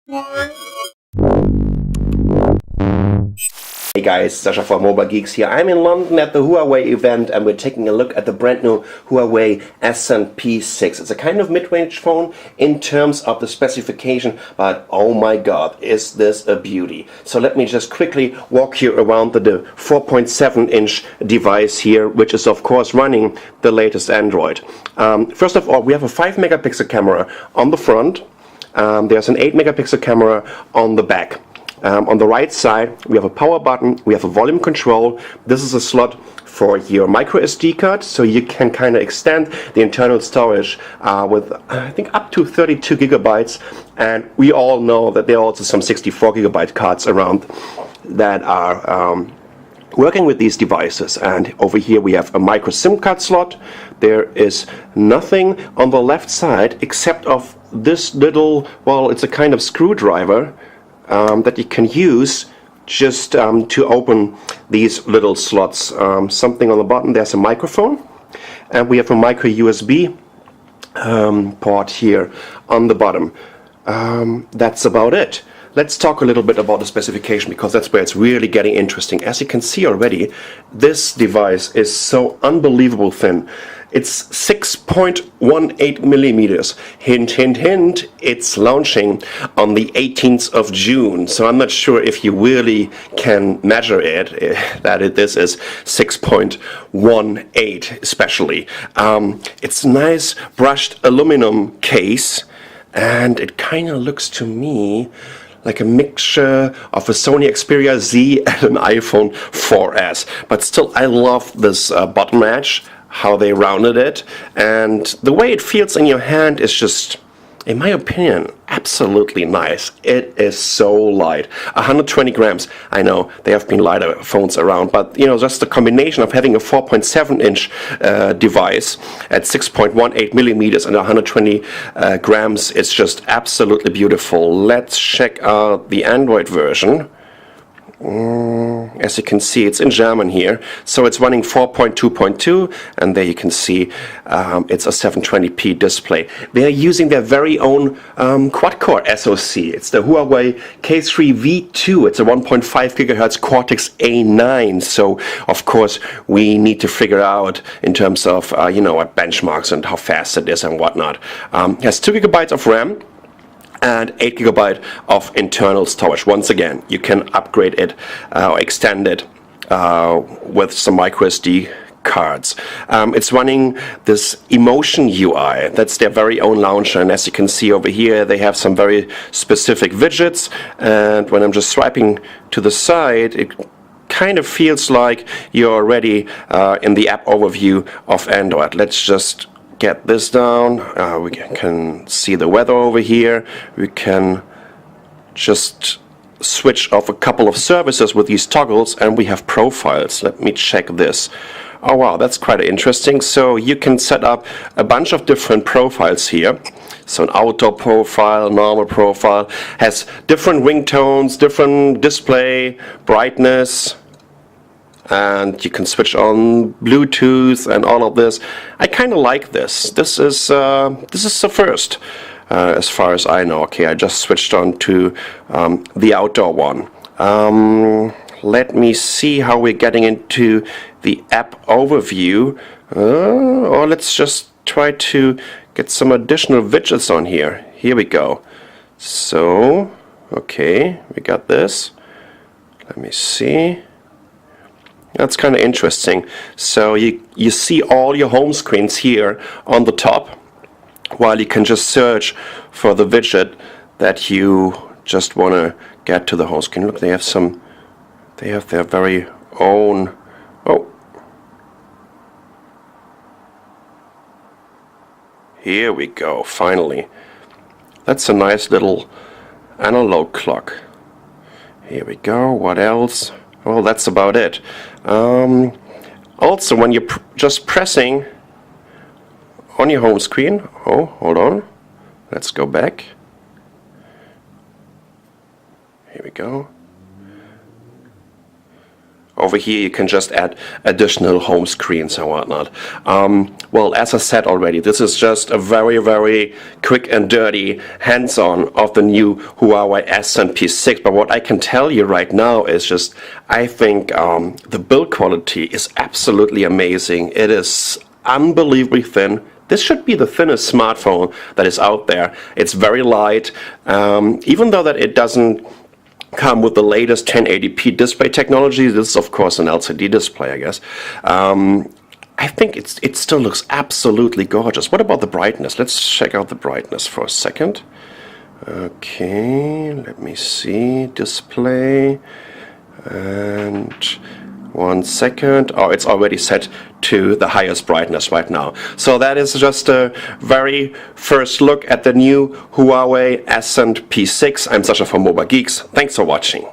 Hey guys, Sasha from Mobile Geeks here. I'm in London at the Huawei event and we're taking a look at the brand new Huawei P6. It's a kind of mid-range phone in terms of the specification, but oh my god, is this a beauty. So let me just quickly walk you around the 4.7-inch device here, which is of course running the latest Android. First of all, we have a 5-megapixel camera on the front. There's an 8-megapixel camera on the back. On the right side, we have a power button, we have a volume control. This is a slot for your micro SD card, so you can kind of extend the internal storage with, I think, up to 32 gigabytes. And we all know that there are also some 64 gigabyte cards around that are working with these devices. And over here we have a micro SIM card slot. There is nothing on the left side except of this little, well, it's a kind of screwdriver that you can use just to open these little slots. Something on the bottom, there's a microphone, and we have a micro USB port here on the bottom. That's about it. Let's talk a little bit about the specification, because that's where it's really getting interesting. As you can see already, this device is so unbelievable thin. It's 6.18 millimeters. Hint, hint, hint, it's launching on the 18th of June. So I'm not sure if you really can measure it, this is 6.18 especially. It's nice brushed aluminum case, and it kind of looks to me like a mixture of a Sony Xperia Z and an iPhone 4S. But still, I love this bottom edge, how they rounded it, and the way it feels in your hand is just, in my opinion, absolutely nice. It is so light. 120 grams. I know there have been lighter phones around, but you know, just the combination of having a 4.7-inch device at 6.18 millimeters and 120 grams is just absolutely beautiful. Let's check out the Android version. As you can see, it's in German here, so it's running 4.2.2, and there you can see it's a 720p display. They are using their very own quad-core SoC. It's the Huawei K3V2. It's a 1.5 gigahertz Cortex A9. So of course we need to figure out in terms of you know, what benchmarks and how fast it is and whatnot. It has 2 gigabytes of RAM and 8 gigabyte of internal storage. Once again, you can upgrade it or extend it with some micro SD cards. It's running this Emotion UI. That's their very own launcher, and as you can see over here, they have some very specific widgets, and when I'm just swiping to the side, it kind of feels like you're already in the app overview of Android. Let's just get this down. We can see the weather over here. We can just switch off a couple of services with these toggles, and we have profiles. Let me check this. Oh wow, that's quite interesting. So you can set up a bunch of different profiles here. So an outdoor profile, normal profile, has different ringtones, different display, brightness, and you can switch on Bluetooth and all of this. I kind of like this. This is the first, as far as I know. Okay, I just switched on to the outdoor one. Let me see how we're getting into the app overview. Or let's just try to get some additional widgets on here. Here we go. So, okay, we got this. Let me see. That's kind of interesting. So you see all your home screens here on the top, while you can just search for the widget that you just want to get to the home screen. Look, they have their very own, oh, here we go, finally. That's a nice little analog clock. Here we go, what else? Well, that's about it. Also, when you're just pressing on your home screen, oh, hold on, let's go back. Here we go. Over over here you can just add additional home screens and whatnot. Well, as I said already, this is just a very, very quick and dirty hands-on of the new Huawei Ascend P6. But what I can tell you right now is just, I think the build quality is absolutely amazing. It is unbelievably thin. This should be the thinnest smartphone that is out there. It's very light, even though that it doesn't come with the latest 1080p display technology. This is of course an LCD display, I guess. I think it still looks absolutely gorgeous. What about the brightness? Let's check out the brightness for a second. Okay, let me see. Display. And 1 second. Oh, it's already set to the highest brightness right now. So that is just a very first look at the new Huawei Ascend P6. I'm Sasha from Mobile Geeks. Thanks for watching.